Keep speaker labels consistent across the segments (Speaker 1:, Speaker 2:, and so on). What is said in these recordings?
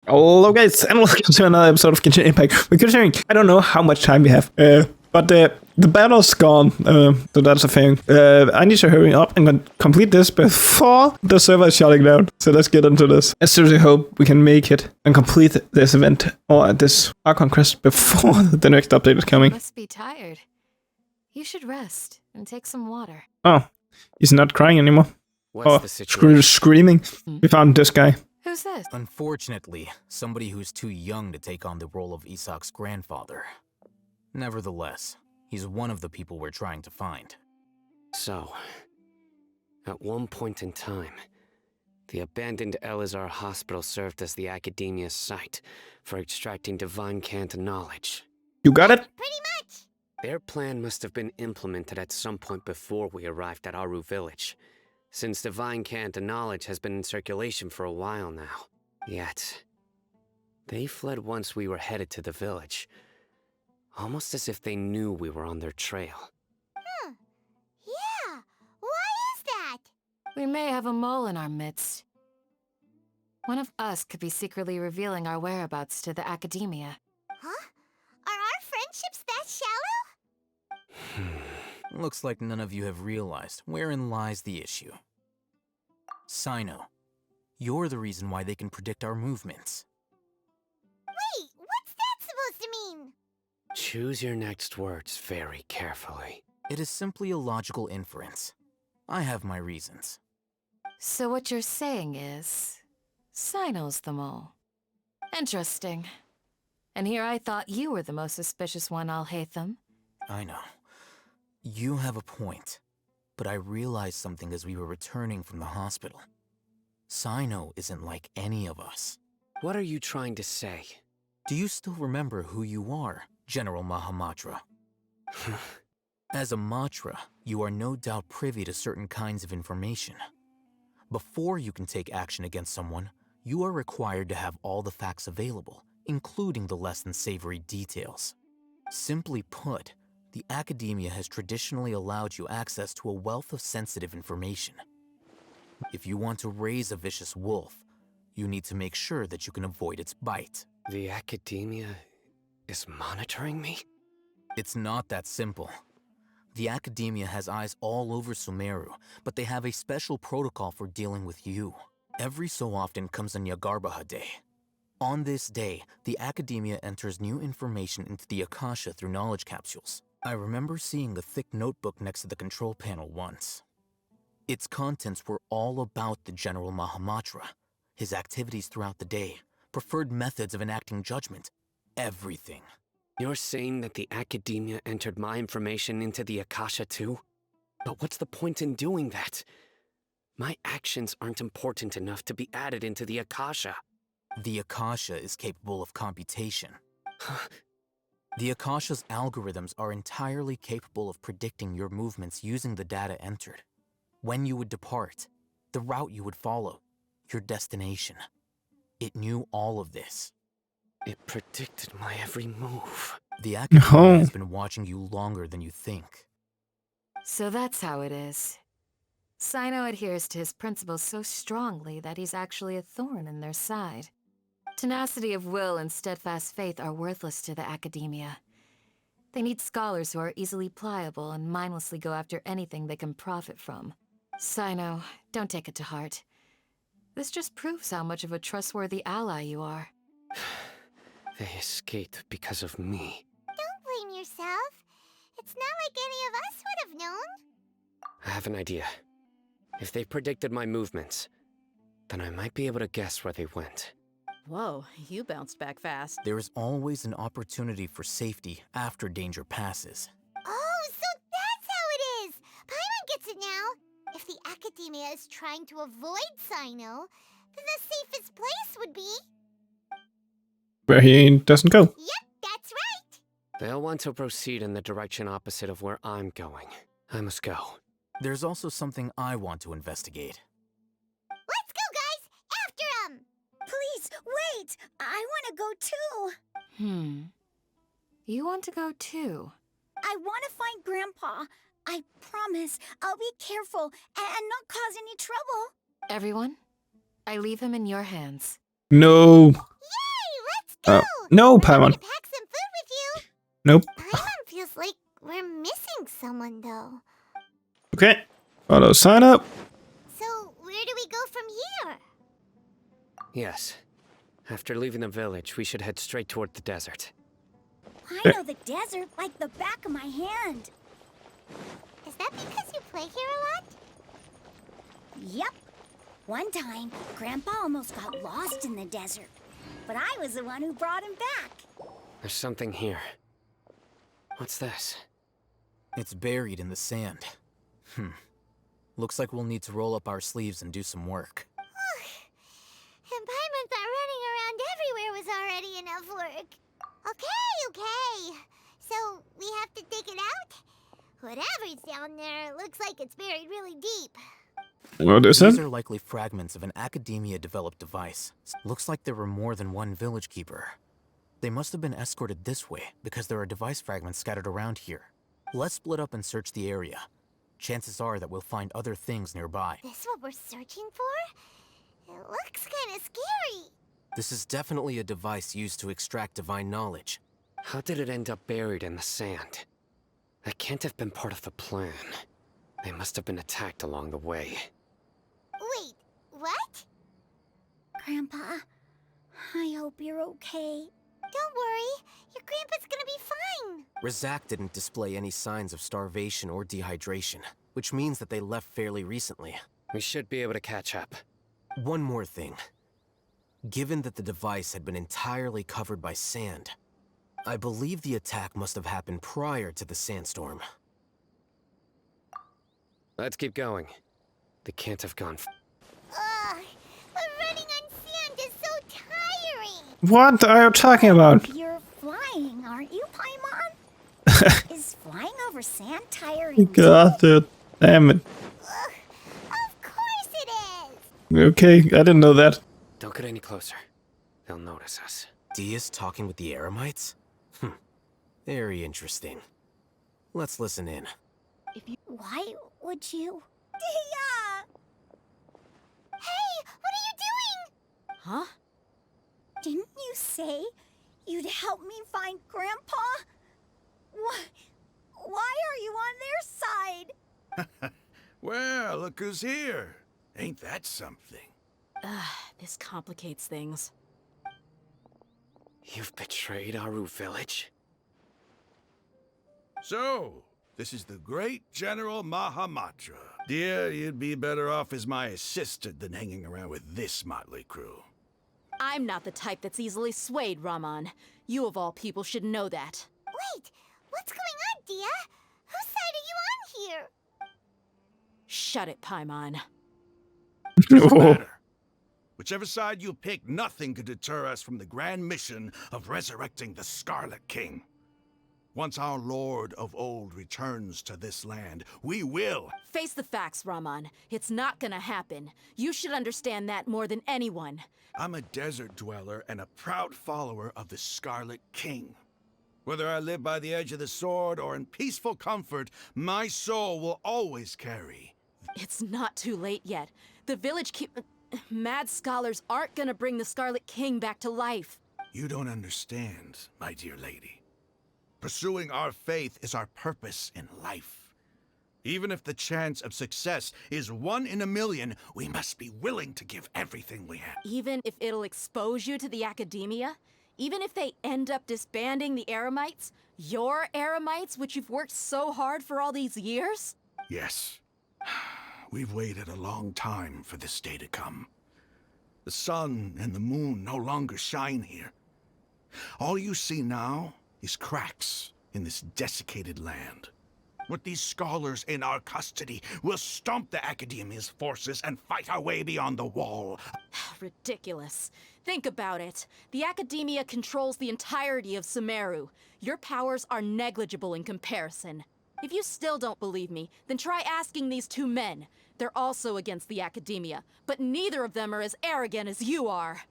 Speaker 1: Hello guys, and welcome to another episode of Genshin Impact. We're continuing. I don't know how much time we have, but the battle's gone, so that's a thing. I need to hurry up and complete this before the server is shutting down. So let's get into this. I seriously hope we can make it and complete this event or this Archon quest before the next update is coming.
Speaker 2: You must be tired. You should rest and take some water.
Speaker 1: Oh, he's not crying anymore.
Speaker 3: What's the situation?
Speaker 1: Screaming. We found this guy.
Speaker 2: Who's this?
Speaker 3: Unfortunately, somebody who's too young to take on the role of Isak's grandfather. Nevertheless, he's one of the people we're trying to find.
Speaker 4: So, at one point in time, the abandoned Elazar hospital served as the academia's site for extracting divine cant knowledge.
Speaker 1: You got it?
Speaker 5: Pretty much.
Speaker 4: Their plan must have been implemented at some point before we arrived at Aru village, since divine cant knowledge has been in circulation for a while now. Yet, they fled once we were headed to the village, almost as if they knew we were on their trail.
Speaker 5: Yeah. Why is that?
Speaker 2: We may have a mole in our midst. One of us could be secretly revealing our whereabouts to the academia.
Speaker 5: Huh? Are our friendships that shallow?
Speaker 3: Looks like none of you have realized wherein lies the issue. Sino, you're the reason why they can predict our movements.
Speaker 5: Wait, what's that supposed to mean?
Speaker 4: Choose your next words very carefully.
Speaker 3: It is simply a logical inference. I have my reasons.
Speaker 2: So what you're saying is, Sino's the mole. Interesting. And here I thought you were the most suspicious one, Alhaitham.
Speaker 3: I know. You have a point. But I realized something as we were returning from the hospital. Sino isn't like any of us.
Speaker 4: What are you trying to say?
Speaker 3: Do you still remember who you are, General Mahamatra? As a Matra, you are no doubt privy to certain kinds of information. Before you can take action against someone, you are required to have all the facts available, including the less than savory details. Simply put, the academia has traditionally allowed you access to a wealth of sensitive information. If you want to raise a vicious wolf, you need to make sure that you can avoid its bite.
Speaker 4: The academia is monitoring me?
Speaker 3: It's not that simple. The academia has eyes all over Sumeru, but they have a special protocol for dealing with you. Every so often comes a Nyagarbaha Day. On this day, the academia enters new information into the Akasha through knowledge capsules. I remember seeing the thick notebook next to the control panel once. Its contents were all about the General Mahamatra, his activities throughout the day, preferred methods of enacting judgment, everything.
Speaker 4: You're saying that the academia entered my information into the Akasha too? But what's the point in doing that? My actions aren't important enough to be added into the Akasha.
Speaker 3: The Akasha is capable of computation. The Akasha's algorithms are entirely capable of predicting your movements using the data entered. When you would depart, the route you would follow, your destination. It knew all of this.
Speaker 4: It predicted my every move.
Speaker 3: The academia has been watching you longer than you think.
Speaker 2: So that's how it is. Sino adheres to his principles so strongly that he's actually a thorn in their side. Tenacity of will and steadfast faith are worthless to the academia. They need scholars who are easily pliable and mindlessly go after anything they can profit from. Sino, don't take it to heart. This just proves how much of a trustworthy ally you are.
Speaker 4: They escaped because of me.
Speaker 5: Don't blame yourself. It's not like any of us would have known.
Speaker 4: I have an idea. If they predicted my movements, then I might be able to guess where they went.
Speaker 6: Whoa, you bounced back fast.
Speaker 3: There is always an opportunity for safety after danger passes.
Speaker 5: Oh, so that's how it is. Paimon gets it now. If the academia is trying to avoid Sino, then the safest place would be...
Speaker 1: Where he doesn't go.
Speaker 5: Yep, that's right.
Speaker 4: They'll want to proceed in the direction opposite of where I'm going. I must go.
Speaker 3: There's also something I want to investigate.
Speaker 5: Let's go, guys! After him!
Speaker 7: Please, wait! I want to go too.
Speaker 2: You want to go too?
Speaker 7: I want to find Grandpa. I promise I'll be careful and not cause any trouble.
Speaker 2: Everyone, I leave him in your hands.
Speaker 1: No.
Speaker 5: Yeah!
Speaker 1: No,
Speaker 5: Remember
Speaker 1: Paimon.
Speaker 5: to pack some food with you.
Speaker 1: Nope.
Speaker 5: Paimon feels like we're missing someone, though.
Speaker 1: Okay. Follow sign up.
Speaker 5: So, where do we go from here?
Speaker 4: Yes. After leaving the village, we should head straight toward the desert.
Speaker 7: I know the desert like the back of my hand.
Speaker 5: Is that because you play here a lot?
Speaker 7: Yep. One time, Grandpa almost got lost in the desert. But I was the one who brought him back.
Speaker 4: There's something here. What's this?
Speaker 3: It's buried in the sand. Looks like we'll need to roll up our sleeves and do some work.
Speaker 5: And Paimon thought running around everywhere was already enough work. Okay. So, we have to dig it out? Whatever's down there looks like it's buried really deep.
Speaker 1: What is
Speaker 3: These
Speaker 1: it?
Speaker 3: are likely fragments of an Academia-developed device. Looks like there were more than one village keeper. They must have been escorted this way because there are device fragments scattered around here. Let's split up and search the area. Chances are that we'll find other things nearby.
Speaker 5: This what we're searching for? It looks kinda scary.
Speaker 8: This is definitely a device used to extract divine knowledge.
Speaker 4: How did it end up buried in the sand? That can't have been part of the plan. They must have been attacked along the way.
Speaker 5: Wait, what?
Speaker 7: Grandpa, I hope you're okay.
Speaker 5: Don't worry, your grandpa's gonna be fine.
Speaker 8: Razak didn't display any signs of starvation or dehydration, which means that they left fairly recently.
Speaker 4: We should be able to catch up.
Speaker 8: One more thing. Given that the device had been entirely covered by sand, I believe the attack must have happened prior to the sandstorm.
Speaker 4: Let's keep going. They can't have gone.
Speaker 5: Ugh, but running on sand is so tiring.
Speaker 1: What are you talking about?
Speaker 7: You're flying, aren't you, Paimon? Is flying over sand tiring?
Speaker 1: God, dude. Damn it.
Speaker 5: Ugh, of course it is.
Speaker 1: Okay, I didn't know that.
Speaker 4: Don't get any closer. They'll notice us.
Speaker 8: Dia's talking with the Eremites? Very interesting. Let's listen in.
Speaker 7: Why would you? Dia!
Speaker 5: Hey, what are you doing?
Speaker 7: Huh? Didn't you say you'd help me find Grandpa? Why are you on their side?
Speaker 9: Well, look who's here. Ain't that something?
Speaker 6: This complicates things.
Speaker 4: You've betrayed Aru village?
Speaker 9: So, this is the great General Mahamatra. Dear, you'd be better off as my assistant than hanging around with this motley crew.
Speaker 6: I'm not the type that's easily swayed, Raman. You of all people should know that.
Speaker 5: Wait, what's going on, Dia? Whose side are you on here?
Speaker 6: Shut it, Paimon.
Speaker 9: Doesn't matter. Whichever side you pick, nothing could deter us from the grand mission of resurrecting the Scarlet King. Once our Lord of Old returns to this land, we will.
Speaker 6: Face the facts, Raman. It's not gonna happen. You should understand that more than anyone.
Speaker 9: I'm a desert dweller and a proud follower of the Scarlet King. Whether I live by the edge of the sword or in peaceful comfort, my soul will always carry.
Speaker 6: It's not too late yet. The village mad scholars aren't gonna bring the Scarlet King back to life.
Speaker 9: You don't understand, my dear lady. Pursuing our faith is our purpose in life. Even if the chance of success is 1 in a million, we must be willing to give everything we have.
Speaker 6: Even if it'll expose you to the Academia? Even if they end up disbanding the Eremites? Your Eremites, which you've worked so hard for all these years?
Speaker 9: Yes. We've waited a long time for this day to come. The sun and the moon no longer shine here. All you see now is cracks in this desiccated land. With these scholars in our custody, we'll stomp the Academia's forces and fight our way beyond the wall.
Speaker 6: Ridiculous. Think about it. The Academia controls the entirety of Sumeru. Your powers are negligible in comparison. If you still don't believe me, then try asking these two men. They're also against the Academia, but neither of them are as arrogant as you are.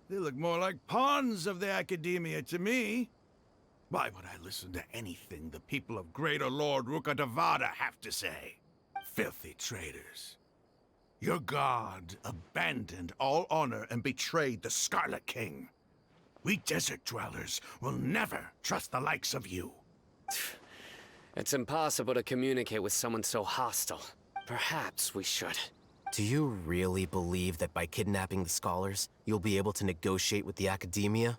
Speaker 9: They look more like pawns of the Academia to me. Why would I listen to anything the people of Greater Lord Rukkhadevata have to say? Filthy traitors. Your god abandoned all honor and betrayed the Scarlet King. We desert dwellers will never trust the likes of you.
Speaker 4: It's impossible to communicate with someone so hostile. Perhaps we should.
Speaker 8: Do you really believe that by kidnapping the scholars, you'll be able to negotiate with the academia?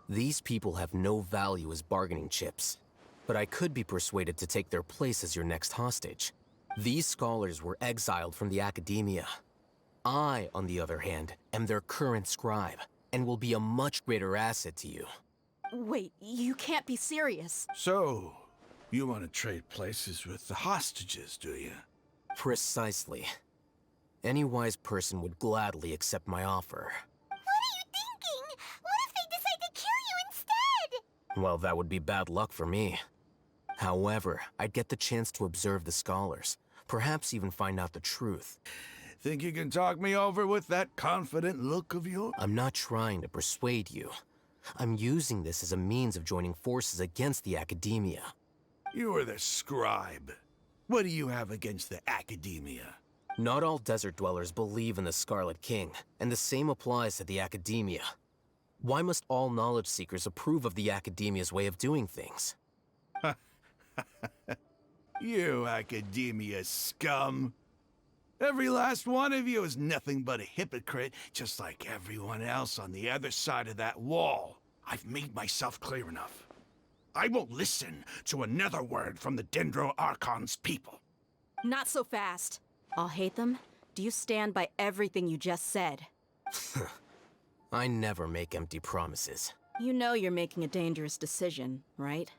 Speaker 8: These people have no value as bargaining chips, but I could be persuaded to take their place as your next hostage. These scholars were exiled from the academia. I, on the other hand, am their current scribe, and will be a much greater asset to you.
Speaker 6: Wait, you can't be serious.
Speaker 9: So, you want to trade places with the hostages, do you?
Speaker 8: Precisely. Any wise person would gladly accept my offer.
Speaker 5: What are you thinking? What if they decide to kill you instead?
Speaker 8: Well, that would be bad luck for me. However, I'd get the chance to observe the scholars, perhaps even find out the truth.
Speaker 9: Think you can talk me over with that confident look of yours?
Speaker 8: I'm not trying to persuade you. I'm using this as a means of joining forces against the academia.
Speaker 9: You are the scribe. What do you have against the academia?
Speaker 8: Not all desert dwellers believe in the Scarlet King, and the same applies to the academia. Why must all knowledge seekers approve of the academia's way of doing things?
Speaker 9: You academia scum. Every last one of you is nothing but a hypocrite, just like everyone else on the other side of that wall. I've made myself clear enough. I won't listen to another word from the Dendro Archon's people.
Speaker 6: Not so fast. I'll hate them. Do you stand by everything you just said?
Speaker 8: I never make empty promises.
Speaker 6: You know you're making a dangerous decision, right?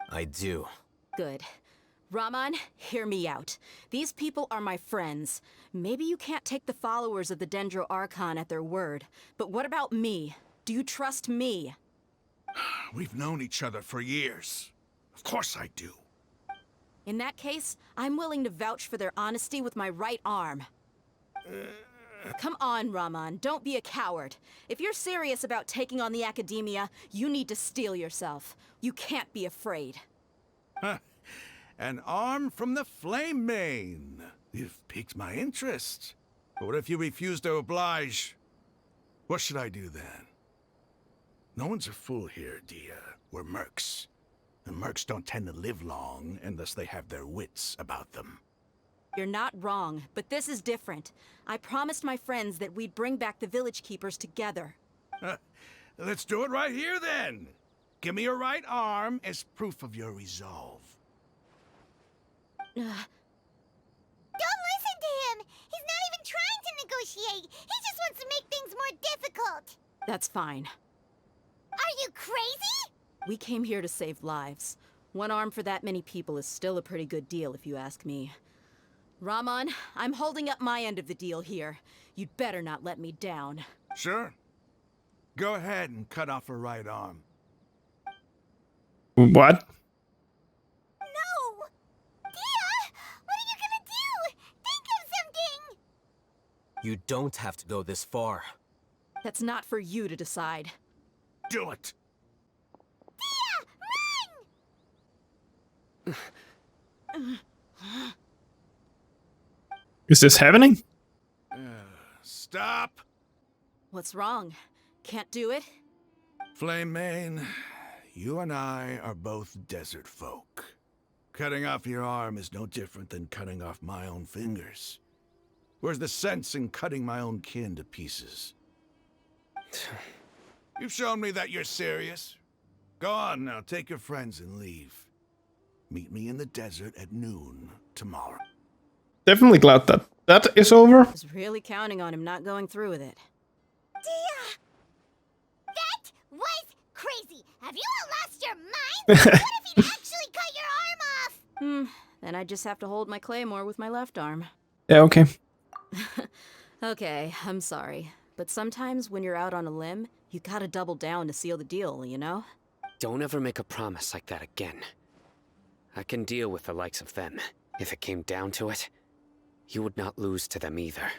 Speaker 8: I do.
Speaker 6: Good. Raman, hear me out. These people are my friends. Maybe you can't take the followers of the Dendro Archon at their word, but what about me? Do you trust me?
Speaker 9: We've known each other for years. Of course I do.
Speaker 6: In that case, I'm willing to vouch for their honesty with my right arm. Come on, Raman, don't be a coward. If you're serious about taking on the academia, you need to steel yourself. You can't be afraid.
Speaker 9: Huh. An arm from the Flame Mane. You've piqued my interest. But what if you refuse to oblige? What should I do then? No one's a fool here, Dia. We're mercs. And mercs don't tend to live long unless they have their wits about them.
Speaker 6: You're not wrong, but this is different. I promised my friends that we'd bring back the village keepers together.
Speaker 9: Let's do it right here then. Give me your right arm as proof of your resolve.
Speaker 5: Don't listen to him! He's not even trying to negotiate! He just wants to make things more difficult!
Speaker 6: That's fine.
Speaker 5: Are you crazy?
Speaker 6: We came here to save lives. One arm for that many people is still a pretty good deal, if you ask me. Raman, I'm holding up my end of the deal here. You'd better not let me down.
Speaker 9: Sure. Go ahead and cut off her right arm.
Speaker 1: What?
Speaker 5: No! Dia! What are you gonna do? Think of something!
Speaker 8: You don't have to go this far.
Speaker 6: That's not for you to decide.
Speaker 9: Do it!
Speaker 5: Dia, run!
Speaker 1: Is this happening?
Speaker 9: Stop!
Speaker 6: What's wrong? Can't do it?
Speaker 9: Flame Mane, you and I are both desert folk. Cutting off your arm is no different than cutting off my own fingers. Where's the sense in cutting my own kin to pieces? You've shown me that you're serious. Go on now, take your friends and leave. Meet me in the desert at noon tomorrow.
Speaker 1: Definitely glad that that is over.
Speaker 6: I was really counting on him not going through with it.
Speaker 5: Dia! That was crazy! Have you all lost your minds? What if he'd actually cut your arm off?
Speaker 6: Then I just have to hold my claymore with my left arm.
Speaker 1: Yeah, okay.
Speaker 6: Okay, I'm sorry. But sometimes when you're out on a limb, you gotta double down to seal the deal, you know?
Speaker 4: Don't ever make a promise like that again. I can deal with the likes of them. If it came down to it, you would not lose to them either.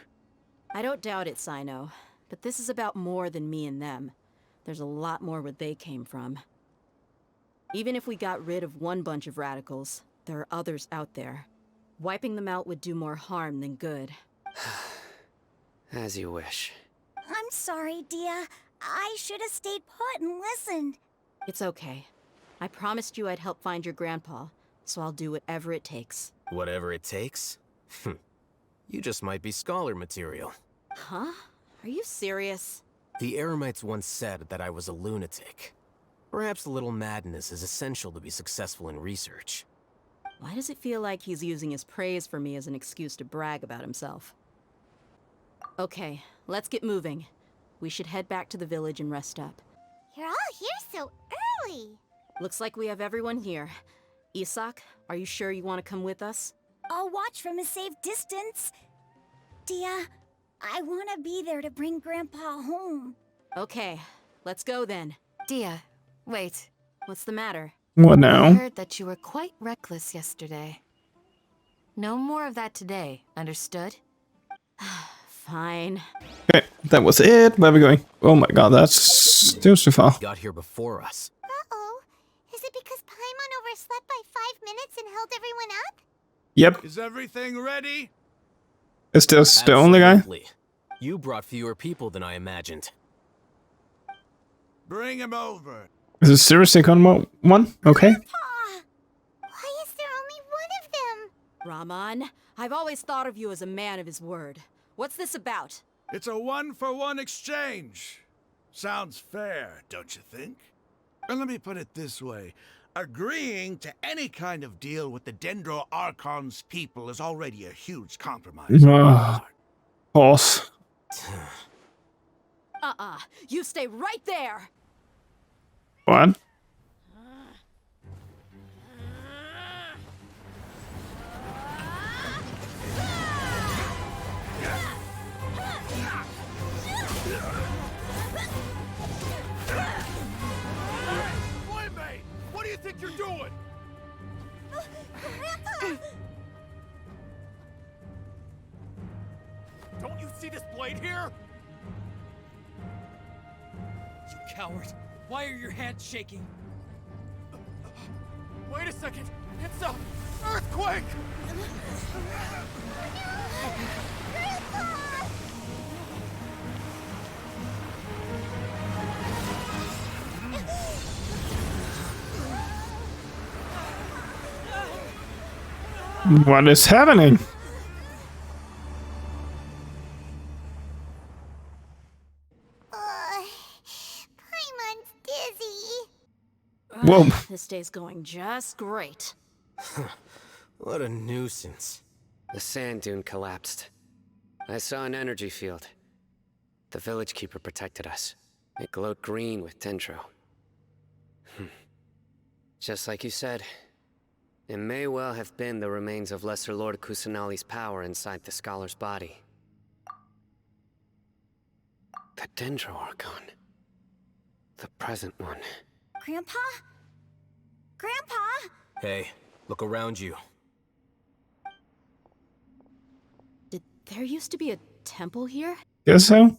Speaker 6: I don't doubt it, Sino. But this is about more than me and them. There's a lot more where they came from. Even if we got rid of one bunch of radicals, there are others out there. Wiping them out would do more harm than good.
Speaker 4: As you wish.
Speaker 7: I'm sorry, Dia. I should have stayed put and listened.
Speaker 6: It's okay. I promised you I'd help find your grandpa, so I'll do whatever it takes.
Speaker 8: Whatever it takes? You just might be scholar material.
Speaker 6: Huh? Are you serious?
Speaker 8: The Eremites once said that I was a lunatic. Perhaps a little madness is essential to be successful in research.
Speaker 6: Why does it feel like he's using his praise for me as an excuse to brag about himself? Okay, let's get moving. We should head back to the village and rest up.
Speaker 5: You're all here so early.
Speaker 6: Looks like we have everyone here. Isak, are you sure you want to come with us?
Speaker 7: I'll watch from a safe distance. Dia, I want to be there to bring Grandpa home.
Speaker 6: Okay, let's go then.
Speaker 2: Dia, wait.
Speaker 6: What's the matter?
Speaker 1: What
Speaker 2: I
Speaker 1: now?
Speaker 2: heard that you were quite reckless yesterday. No more of that today, understood?
Speaker 6: Fine.
Speaker 1: Okay, that was it. Where are we going? Oh my god, that's still too far.
Speaker 8: Got here before us.
Speaker 5: Uh-oh. Is it because Paimon overslept by 5 minutes and held everyone up?
Speaker 1: Yep,
Speaker 9: Is everything ready?
Speaker 1: is this the only guy?
Speaker 8: Absolutely. You brought fewer people than I imagined.
Speaker 9: Bring him over.
Speaker 1: Is it seriously one? Okay.
Speaker 5: Why is there only one of them?
Speaker 6: Raman, I've always thought of you as a man of his word. What's this about?
Speaker 9: It's a one-for-one exchange. Sounds fair, don't you think? And let me put it this way. Agreeing to any kind of deal with the Dendro Archon's people is already a huge compromise.
Speaker 1: Pause.
Speaker 6: You stay right there!
Speaker 1: What?
Speaker 9: Playmate, what do you think you're doing?
Speaker 10: Don't you see this blade here? You coward! Why are your hands shaking? Wait a second! It's a earthquake!
Speaker 1: What is happening?
Speaker 5: Paimon's dizzy.
Speaker 1: Whoa.
Speaker 6: This day's going just great.
Speaker 8: What a nuisance.
Speaker 4: The sand dune collapsed. I saw an energy field. The village keeper protected us. It glowed green with dendro. Just like you said, it may well have been the remains of Lesser Lord Kusanali's power inside the scholar's body. The Dendro Archon. The present one.
Speaker 7: Grandpa? Grandpa?
Speaker 8: Hey, look around you.
Speaker 6: Did there used to be a temple here?
Speaker 1: Guess so.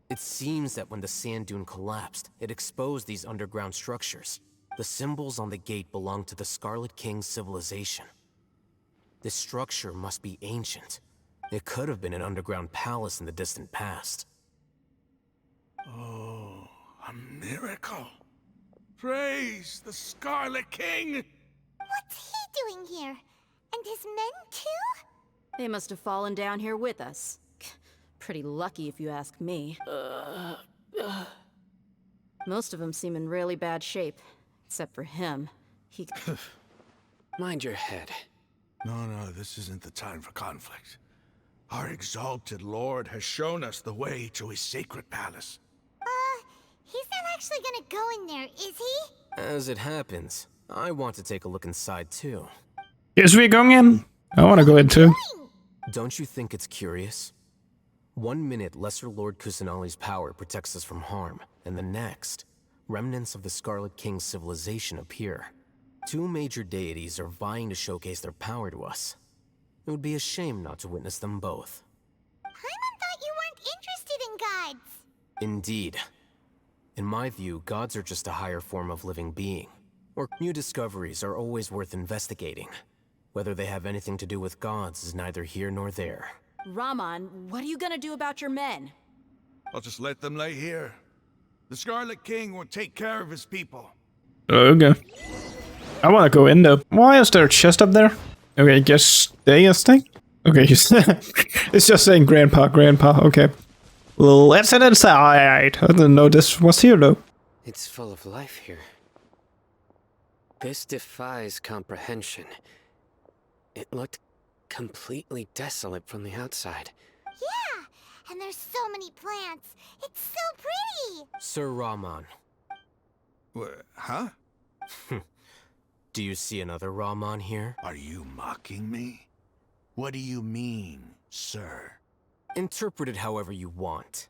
Speaker 8: It seems that when the sand dune collapsed, it exposed these underground structures. The symbols on the gate belong to the Scarlet King's civilization. This structure must be ancient. It could have been an underground palace in the distant past.
Speaker 9: Oh, a miracle. Praise the Scarlet King!
Speaker 5: What's he doing here? And his men too?
Speaker 6: They must have fallen down here with us. Pretty lucky if you ask me. Most of them seem in really bad shape. Except for him. He...
Speaker 4: Mind your head.
Speaker 9: No, this isn't the time for conflict. Our exalted lord has shown us the way to his sacred palace.
Speaker 5: He's not actually gonna go in there, is he?
Speaker 8: As it happens, I want to take a look inside too.
Speaker 1: Yes, we're going in. I want to go in too.
Speaker 8: Don't you think it's curious? 1 minute, Lesser Lord Kusanali's power protects us from harm, and the next, remnants of the Scarlet King's civilization appear. 2 major deities are vying to showcase their power to us. It would be a shame not to witness them both.
Speaker 5: Paimon thought you weren't interested in gods.
Speaker 8: Indeed. In my view, gods are just a higher form of living being. Or new discoveries are always worth investigating. Whether they have anything to do with gods is neither here nor there.
Speaker 6: Raman, what are you gonna do about your men?
Speaker 9: I'll just let them lay here. The Scarlet King will take care of his people.
Speaker 1: Okay. I wanna go in though. Why is there a chest up there? Okay, guess stay a thing? Okay, it's just saying grandpa, grandpa, okay. Let's head inside. I didn't know this was here though.
Speaker 4: It's full of life here. This defies comprehension. It looked completely desolate from the outside.
Speaker 5: Yeah, and there's so many plants. It's so pretty.
Speaker 8: Sir Rahman,
Speaker 9: Huh?
Speaker 8: do you see another Rahman here?
Speaker 9: Are you mocking me? What do you mean, sir?
Speaker 8: Interpret it however you want,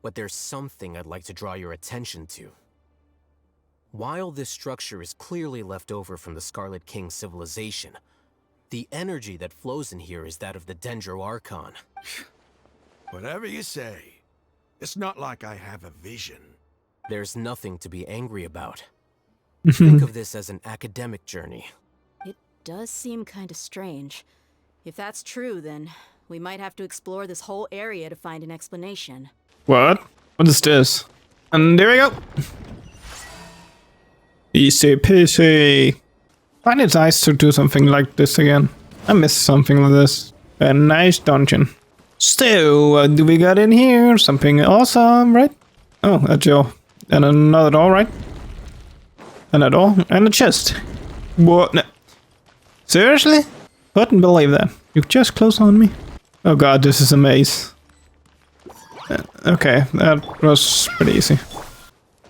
Speaker 8: but there's something I'd like to draw your attention to. While this structure is clearly left over from the Scarlet King civilization, the energy that flows in here is that of the Dendro Archon.
Speaker 9: Whatever you say. It's not like I have a vision.
Speaker 8: There's nothing to be angry about. Think of this as an academic journey.
Speaker 6: It does seem kind of strange. If that's true, then we might have to explore this whole area to find an explanation.
Speaker 1: What? What is this? And there we go. Easy peasy. Find it nice to do something like this again. I missed something like this. A nice dungeon. So, what do we got in here? Something awesome, right? Oh, a door. And another door, right? And a door. And a chest. What? No. Seriously? Couldn't believe that. You just closed on me. Oh god, this is a maze. Okay, that was pretty easy.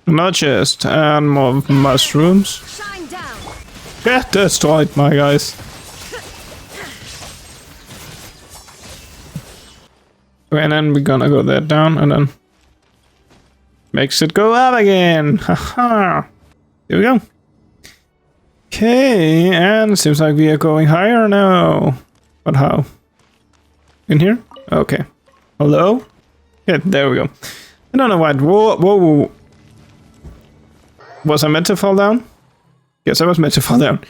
Speaker 1: Another chest and more mushrooms.
Speaker 6: Shine down.
Speaker 1: Get destroyed, my guys. Okay, and then we're gonna go there down and then makes it go up again. Haha. Here we go. Okay, and seems like we are going higher now. But how? In here? Okay. Hello? Yeah, there we go. I don't know why. Whoa, whoa, whoa. Was I meant to fall down? Yes, I was meant to fall down.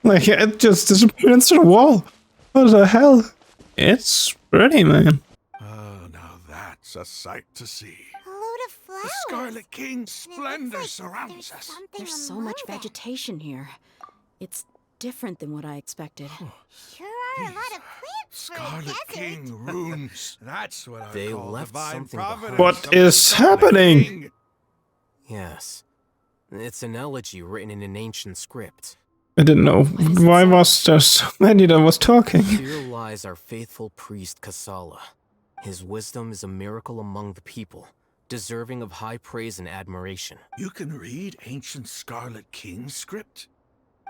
Speaker 1: Like, it just disappeared into the wall. What the hell? It's pretty, man.
Speaker 9: Oh, now that's a sight to see.
Speaker 5: A load of flowers.
Speaker 9: The Scarlet King's splendor
Speaker 5: like
Speaker 9: surrounds
Speaker 5: there's
Speaker 9: us.
Speaker 5: something
Speaker 6: There's so
Speaker 5: among
Speaker 6: much
Speaker 5: them.
Speaker 6: vegetation here. It's different than what I expected.
Speaker 5: Sure are a lot of plants for a
Speaker 9: Scarlet
Speaker 5: desert.
Speaker 9: King runes. That's what I
Speaker 8: They
Speaker 9: call
Speaker 8: left
Speaker 9: divine
Speaker 8: something
Speaker 9: providence.
Speaker 8: behind.
Speaker 1: What
Speaker 9: of the
Speaker 1: is
Speaker 9: Scarlet
Speaker 1: happening?
Speaker 9: King.
Speaker 8: Yes. It's an elegy written in an ancient script.
Speaker 1: I didn't know. Why was there so many that was talking?
Speaker 8: Here lies our faithful priest Kasala. His wisdom is a miracle among the people, deserving of high praise and admiration.
Speaker 9: You can read ancient Scarlet King script?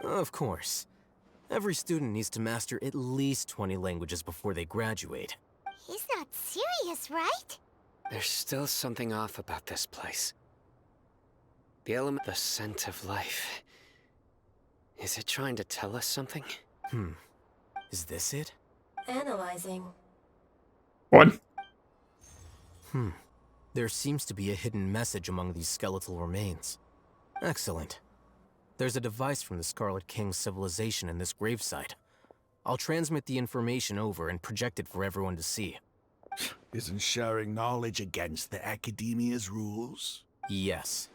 Speaker 8: Of course. Every student needs to master at least 20 languages before they graduate.
Speaker 5: He's not serious, right?
Speaker 4: There's still something off about this place. The element, the scent of life. Is it trying to tell us something?
Speaker 8: Is this it?
Speaker 11: Analyzing.
Speaker 1: What?
Speaker 8: There seems to be a hidden message among these skeletal remains. Excellent. There's a device from the Scarlet King's civilization in this gravesite. I'll transmit the information over and project it for everyone to see.
Speaker 9: Isn't sharing knowledge against the Academia's rules?
Speaker 8: Yes.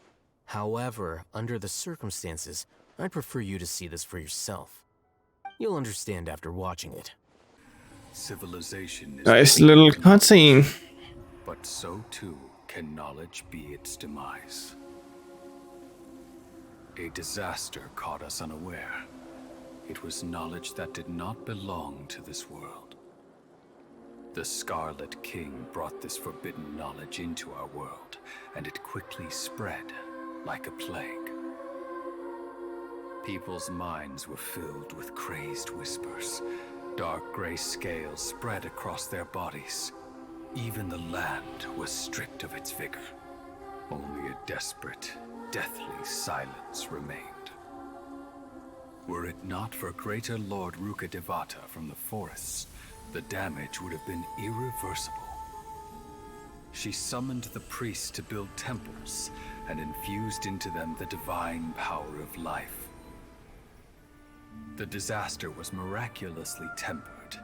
Speaker 8: However, under the circumstances, I'd prefer you to see this for yourself. You'll understand after watching it.
Speaker 12: Civilization is
Speaker 1: Nice little cutscene.
Speaker 12: but so too can knowledge be its demise. A disaster caught us unaware. It was knowledge that did not belong to this world. The Scarlet King brought this forbidden knowledge into our world, and it quickly spread like a plague. People's minds were filled with crazed whispers. Dark gray scales spread across their bodies. Even the land was stripped of its vigor. Only a desperate, deathly silence remained. Were it not for greater Lord Ruka Devata from the forests, the damage would have been irreversible. She summoned the priests to build temples and infused into them the divine power of life. The disaster was miraculously tempered,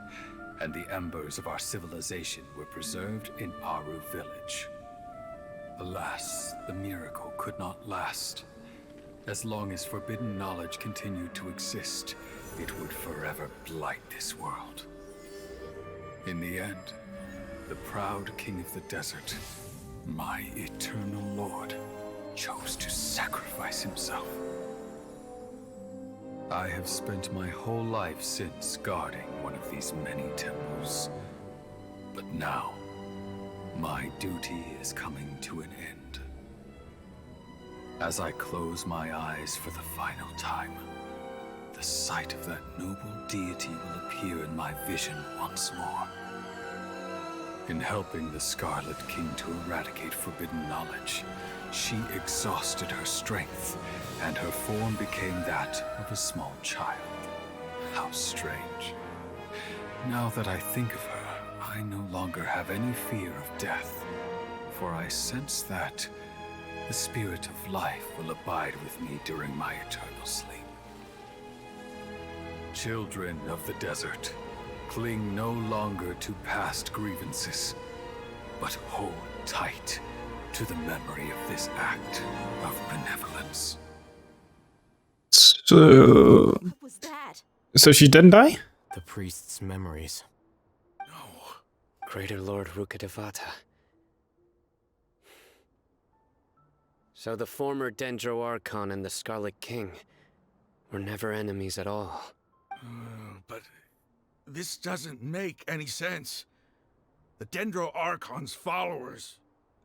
Speaker 12: and the embers of our civilization were preserved in Aru village. Alas, the miracle could not last. As long as forbidden knowledge continued to exist, it would forever blight this world. In the end, the proud king of the desert, my eternal lord, chose to sacrifice himself. I have spent my whole life since guarding one of these many temples. But now, my duty is coming to an end. As I close my eyes for the final time, the sight of that noble deity will appear in my vision once more. In helping the Scarlet King to eradicate forbidden knowledge, she exhausted her strength, and her form became that of a small child. How strange. Now that I think of her, I no longer have any fear of death, for I sense that the spirit of life will abide with me during my eternal sleep. Children of the desert, cling no longer to past grievances, but hold tight to the memory of this act of benevolence.
Speaker 1: So...
Speaker 6: What was that?
Speaker 1: So she didn't die?
Speaker 3: The priest's memories.
Speaker 4: No. Greater Lord Rukkhadevata. So the former Dendro Archon and the Scarlet King were never enemies at all.
Speaker 9: But this doesn't make any sense. The Dendro Archon's followers...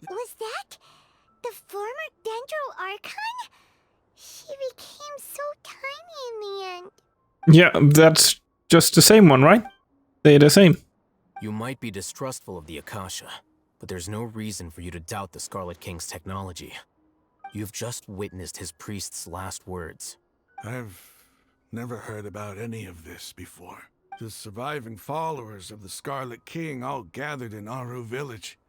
Speaker 5: Was that the former Dendro Archon? She became so tiny in the end.
Speaker 1: Yeah, that's just the same one, right? They're the same.
Speaker 3: You might be distrustful of the Akasha, but there's no reason for you to doubt the Scarlet King's technology. You've just witnessed his priest's last words.
Speaker 9: I've never heard about any of this before. The surviving followers of the Scarlet King all gathered in Aru village.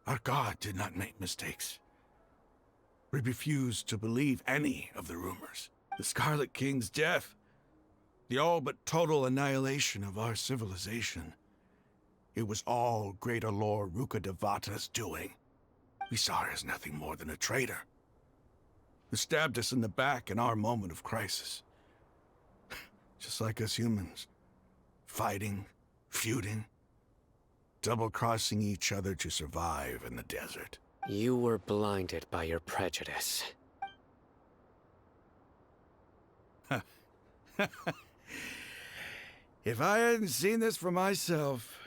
Speaker 9: Our god did not make mistakes. We refused to believe any of the rumors. The Scarlet King's death, the all but total annihilation of our civilization. It was all Greater Lord Rukkhadevata's doing. We saw her as nothing more than a traitor, who stabbed us in the back in our moment of crisis. Just like us humans. Fighting, feuding, double-crossing each other to survive in the desert.
Speaker 4: You were blinded by your prejudice.
Speaker 9: If I hadn't seen this for myself,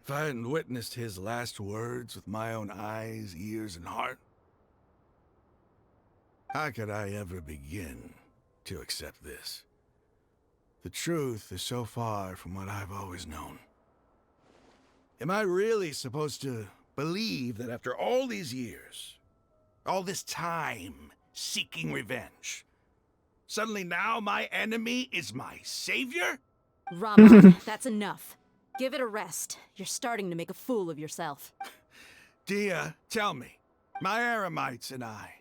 Speaker 9: if I hadn't witnessed his last words with my own eyes, ears, and heart, how could I ever begin to accept this? The truth is so far from what I've always known. Am I really supposed to believe that after all these years, all this time seeking revenge, suddenly now my enemy is my savior?
Speaker 6: Rama, that's enough. Give it a rest. You're starting to make a fool of yourself.
Speaker 9: Dia, tell me, my Aramites and I,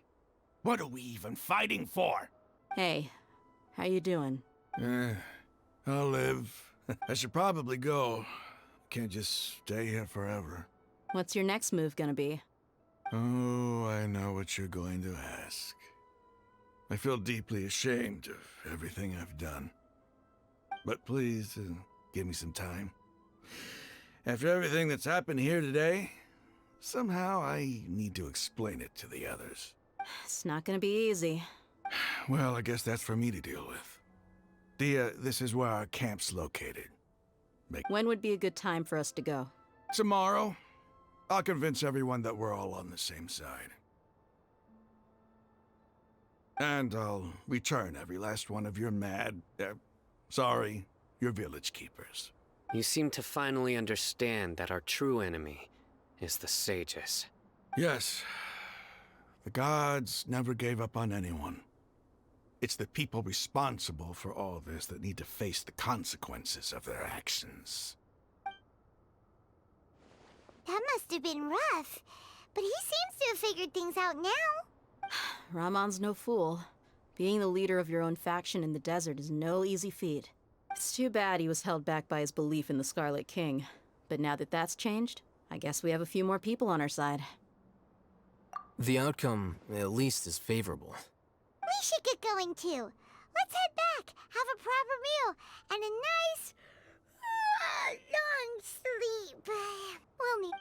Speaker 9: what are we even fighting for?
Speaker 6: Hey, how you doing?
Speaker 9: I'll live. I should probably go. Can't just stay here forever.
Speaker 6: What's your next move gonna be?
Speaker 9: Oh, I know what you're going to ask. I feel deeply ashamed of everything I've done. But please, give me some time. After everything that's happened here today, somehow I need to explain it to the others.
Speaker 6: It's not gonna be easy.
Speaker 9: Well, I guess that's for me to deal with. Dia, this is where our camp's located.
Speaker 6: When would be a good time for us to go?
Speaker 9: Tomorrow, I'll convince everyone that we're all on the same side. And I'll return every last one of your your village keepers.
Speaker 4: You seem to finally understand that our true enemy is the sages.
Speaker 9: Yes. The gods never gave up on anyone. It's the people responsible for all this that need to face the consequences of their actions.
Speaker 5: That must have been rough, but he seems to have figured things out now.
Speaker 6: Ramon's no fool. Being the leader of your own faction in the desert is no easy feat. It's too bad he was held back by his belief in the Scarlet King. But now that that's changed, I guess we have a few more people on our side.
Speaker 3: The outcome, at least, is favorable.
Speaker 5: We should get going too. Let's head back, have a proper meal, and a nice, long sleep. We'll need...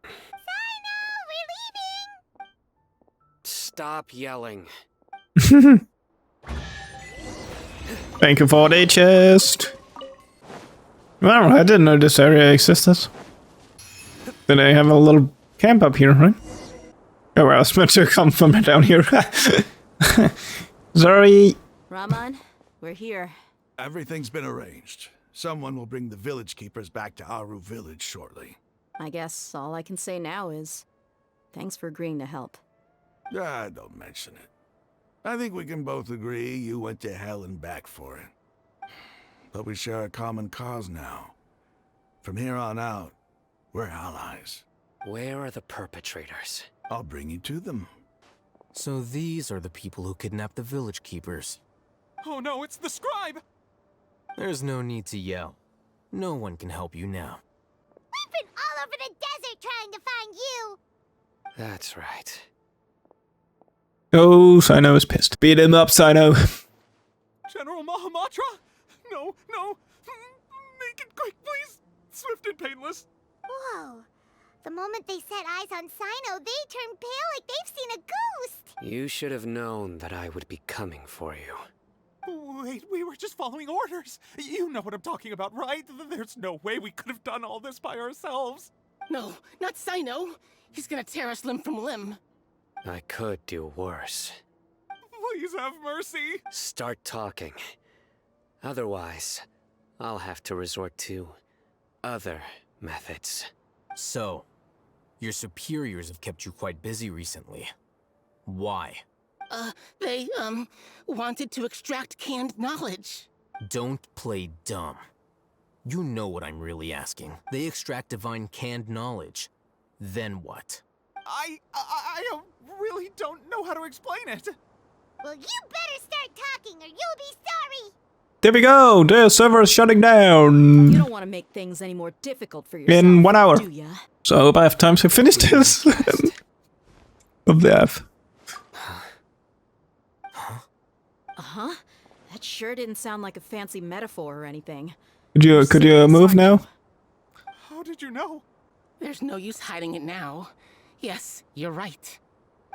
Speaker 5: Sino, we're leaving!
Speaker 4: Stop yelling.
Speaker 1: Thank you for the chest. Wow, I didn't know this area existed. Did I have a little camp up here, right? Oh, well, I was meant to come from down here. Sorry.
Speaker 6: Raman, we're here.
Speaker 9: Everything's been arranged. Someone will bring the village keepers back to Aru village shortly.
Speaker 6: I guess all I can say now is thanks for agreeing to help.
Speaker 9: Ah, don't mention it. I think we can both agree you went to hell and back for it. But we share a common cause now. From here on out, we're allies.
Speaker 4: Where are the perpetrators?
Speaker 9: I'll bring you to them.
Speaker 3: So these are the people who kidnapped the village keepers.
Speaker 10: Oh no, it's the scribe!
Speaker 3: There's no need to yell. No one can help you now.
Speaker 5: We've been all over the desert trying to find you!
Speaker 4: That's right.
Speaker 1: Oh, Sino is pissed. Beat him up, Sino.
Speaker 10: General Mahamatra? No, no! Make it quick, please! Swift and painless.
Speaker 5: Whoa. The moment they set eyes on Sino, they turned pale like they've seen a ghost!
Speaker 4: You should have known that I would be coming for you.
Speaker 10: Wait, we were just following orders. You know what I'm talking about, right? There's no way we could have done all this by ourselves.
Speaker 11: No, not Sino. He's gonna tear us limb from limb.
Speaker 4: I could do worse.
Speaker 10: Please have mercy.
Speaker 4: Start talking. Otherwise, I'll have to resort to other methods.
Speaker 3: So, your superiors have kept you quite busy recently. Why?
Speaker 11: They, wanted to extract canned knowledge.
Speaker 3: Don't play dumb. You know what I'm really asking. They extract divine canned knowledge. Then what?
Speaker 10: I really don't know how to explain it.
Speaker 5: Well, you better start talking or you'll be sorry!
Speaker 1: There we go. The server is shutting down.
Speaker 6: You don't want to make things any more difficult for yourself,
Speaker 1: In 1 hour.
Speaker 6: do ya?
Speaker 1: So I hope I have time to finish this. Of that.
Speaker 6: Uh-huh. That sure didn't sound like a fancy metaphor or anything.
Speaker 1: Could you move now?
Speaker 10: How did you know?
Speaker 11: There's no use hiding it now. Yes, you're right.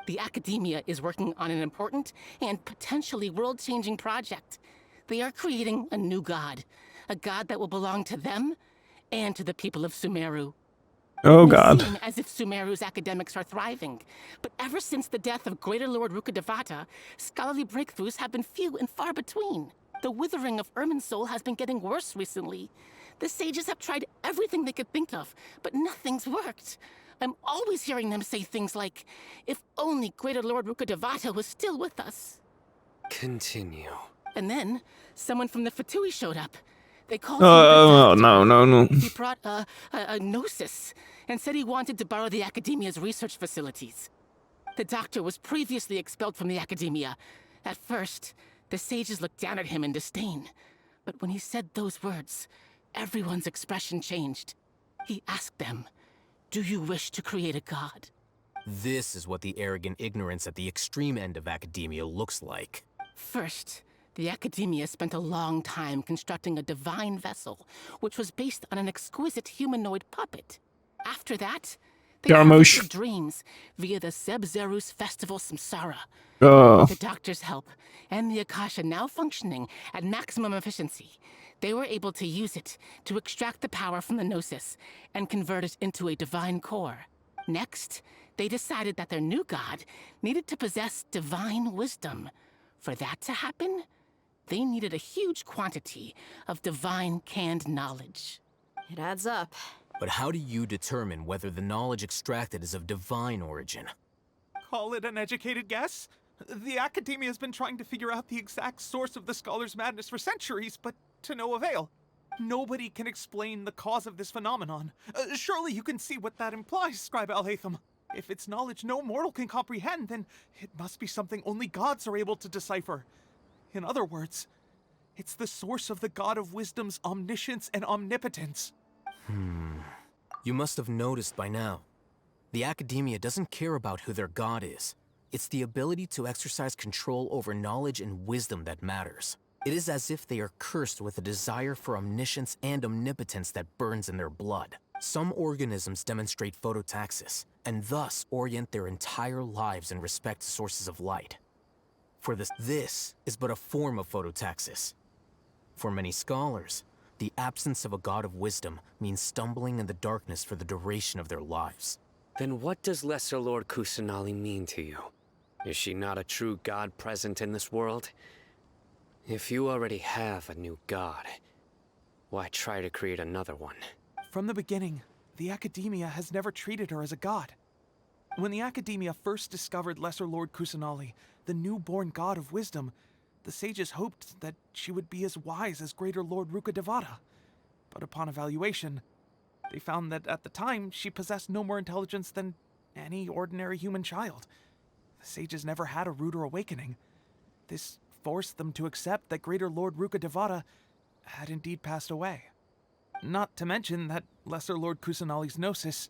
Speaker 11: The Academia is working on an important and potentially world-changing project. They are creating a new god. A god that will belong to them and to the people of Sumeru.
Speaker 1: Oh
Speaker 11: It may
Speaker 1: god.
Speaker 11: seem as if Sumeru's academics are thriving, but ever since the death of Greater Lord Rukkhadevata, scholarly breakthroughs have been few and far between. The withering of Irminsul has been getting worse recently. The sages have tried everything they could think of, but nothing's worked. I'm always hearing them say things like, if only Greater Lord Rukkhadevata was still with us.
Speaker 4: Continue.
Speaker 11: And then, someone from the Fatui showed up. They called him the
Speaker 1: Oh,
Speaker 11: Doctor.
Speaker 1: no.
Speaker 11: He brought a gnosis and said he wanted to borrow the Academia's research facilities. The doctor was previously expelled from the Academia. At first, the sages looked down at him in disdain. But when he said those words, everyone's expression changed. He asked them, "Do you wish to create a god?"
Speaker 3: This is what the arrogant ignorance at the extreme end of academia looks like.
Speaker 11: First, the Academia spent a long time constructing a divine vessel, which was based on an exquisite humanoid puppet. After that, they
Speaker 1: Yarmouth.
Speaker 11: harvested dreams via the Sebzerus Festival Samsara.
Speaker 1: Oh.
Speaker 11: With the Doctor's help, and the Akasha now functioning at maximum efficiency, they were able to use it to extract the power from the Gnosis and convert it into a divine core. Next, they decided that their new god needed to possess divine wisdom. For that to happen, they needed a huge quantity of divine canned knowledge.
Speaker 6: It adds up.
Speaker 3: But how do you determine whether the knowledge extracted is of divine origin?
Speaker 10: Call it an educated guess? The Academia has been trying to figure out the exact source of the Scholar's madness for centuries, but to no avail. Nobody can explain the cause of this phenomenon. Surely you can see what that implies, Scribe Al-Haytham. If it's knowledge no mortal can comprehend, then it must be something only gods are able to decipher. In other words, it's the source of the God of Wisdom's omniscience and omnipotence.
Speaker 3: You must have noticed by now. The Academia doesn't care about who their god is. It's the ability to exercise control over knowledge and wisdom that matters. It is as if they are cursed with a desire for omniscience and omnipotence that burns in their blood. Some organisms demonstrate phototaxis, and thus orient their entire lives in respect to sources of light. For this is but a form of phototaxis. For many scholars, the absence of a god of wisdom means stumbling in the darkness for the duration of their lives.
Speaker 4: Then what does Lesser Lord Kusanali mean to you? Is she not a true god present in this world? If you already have a new god, why try to create another one?
Speaker 10: From the beginning, the Academia has never treated her as a god. When the Academia first discovered Lesser Lord Kusanali, the newborn god of wisdom, the sages hoped that she would be as wise as Greater Lord Rukkhadevata. But upon evaluation, they found that at the time, she possessed no more intelligence than any ordinary human child. The sages never had a ruder awakening. This forced them to accept that Greater Lord Rukkhadevata had indeed passed away. Not to mention that Lesser Lord Kusanali's Gnosis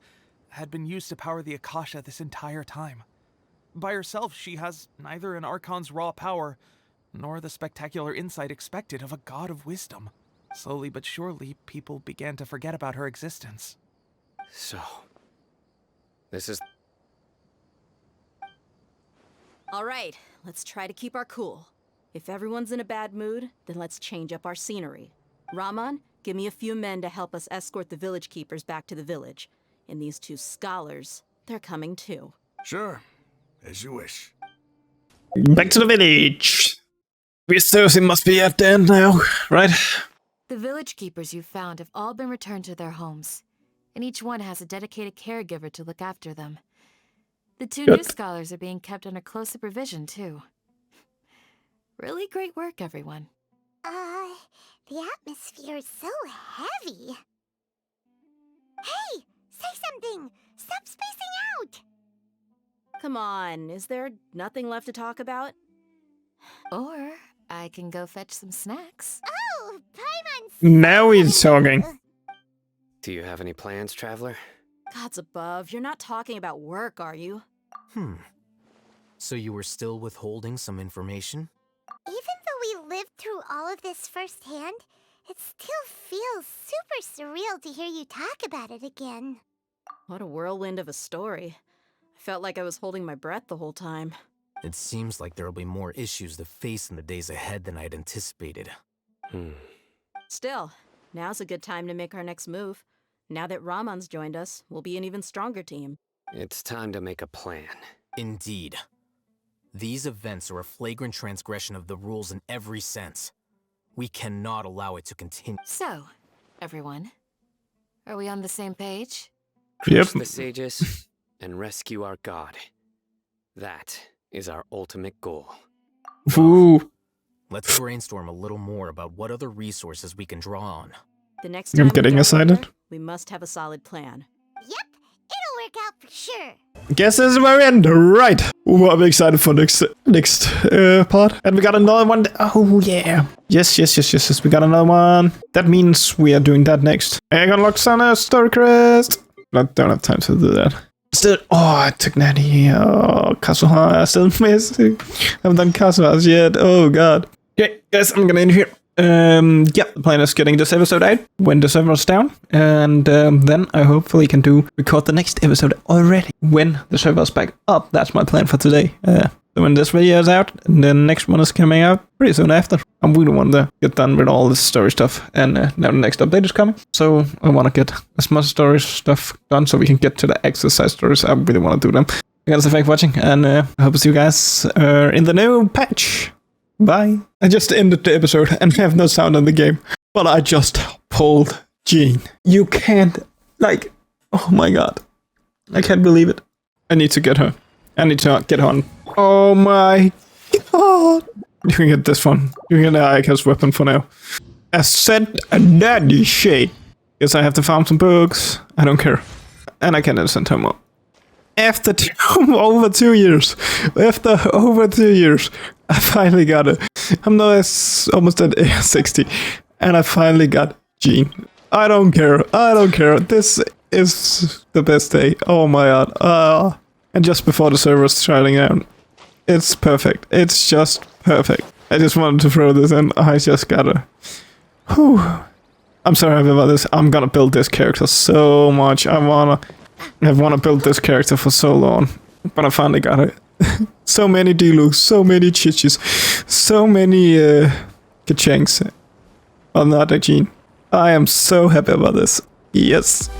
Speaker 10: had been used to power the Akasha this entire time. By herself, she has neither an Archon's raw power, nor the spectacular insight expected of a god of wisdom. Slowly but surely, people began to forget about her existence.
Speaker 4: So, this is...
Speaker 6: All right, let's try to keep our cool. If everyone's in a bad mood, then let's change up our scenery. Raman, give me a few men to help us escort the village keepers back to the village. And these two scholars, they're coming too.
Speaker 9: Sure, as you wish.
Speaker 1: Back to the village. Vistosi must be at the end now, right?
Speaker 2: The village keepers you found have all been returned to their homes, and each one has a dedicated caregiver to look after them. The two new scholars are being kept under close supervision, too. Really great work, everyone.
Speaker 5: The atmosphere is so heavy. Hey, say something! Stop spacing out!
Speaker 6: Come on, is there nothing left to talk about?
Speaker 2: Or I can go fetch some snacks.
Speaker 5: Oh, Paimon's...
Speaker 1: Now he's talking.
Speaker 4: Do you have any plans, Traveler?
Speaker 6: Gods above, you're not talking about work, are you?
Speaker 3: So you were still withholding some information?
Speaker 5: Even though we lived through all of this firsthand, it still feels super surreal to hear you talk about it again.
Speaker 6: What a whirlwind of a story. I felt like I was holding my breath the whole time.
Speaker 3: It seems like there'll be more issues to face in the days ahead than I'd anticipated.
Speaker 6: Still, now's a good time to make our next move. Now that Raman's joined us, we'll be an even stronger team.
Speaker 4: It's time to make a plan.
Speaker 3: Indeed. These events are a flagrant transgression of the rules in every sense. We cannot allow it to continue.
Speaker 2: So, everyone, are we on the same page?
Speaker 1: Yep.
Speaker 4: Push the sages and rescue our god. That is our ultimate goal.
Speaker 1: Ooh.
Speaker 3: Let's brainstorm a little more about what other resources we can draw on.
Speaker 6: The next
Speaker 1: I'm
Speaker 6: time
Speaker 1: getting
Speaker 6: we
Speaker 1: excited.
Speaker 6: Over, we must have a solid plan.
Speaker 5: Yep, it'll work out for sure.
Speaker 1: Guess this is where we end. Right. Ooh, I'm excited for next part. And we got another one. Oh, yeah. Yes. We got another one. That means we are doing that next. I got Loxana Story Crest. I don't have time to do that. Still, I took Natty. Oh, Kazuha, I still missing. I haven't done Kazuha's yet. Oh, God. Okay, guys, I'm gonna end here. Yeah, the plan is getting this episode out when the server's down, and then I hopefully can record the next episode already when the server's back up. That's my plan for today. So when this video is out, and the next one is coming out pretty soon after. I really want to get done with all this story stuff, and now the next update is coming. So I want to get as much story stuff done so we can get to the exercise stories. I really want to do them. Thanks for watching, and I hope to see you guys in the new patch. Bye. I just ended the episode and have no sound in the game, but I just pulled Jean. You can't, oh my god. I can't believe it. I need to get her. I need to get her on. Oh my god. You can get this one. You can get the Ika's weapon for now. Ascent a daddy shade. Guess I have to farm some books. I don't care. And I can ascend her more. After over 2 years. I finally got it. I'm now almost at 60. And I finally got Jean. I don't care. This is the best day. Oh my god. And just before the server's shutting down. It's perfect. It's just perfect. I just wanted to throw this in. I just gotta... Whew. I'm so happy about this. I'm gonna build this character so much. I've wanna build this character for so long. But I finally got it. So many Dilucs, so many Chichis, so many Kachanks on that Gene. I am so happy about this. Yes.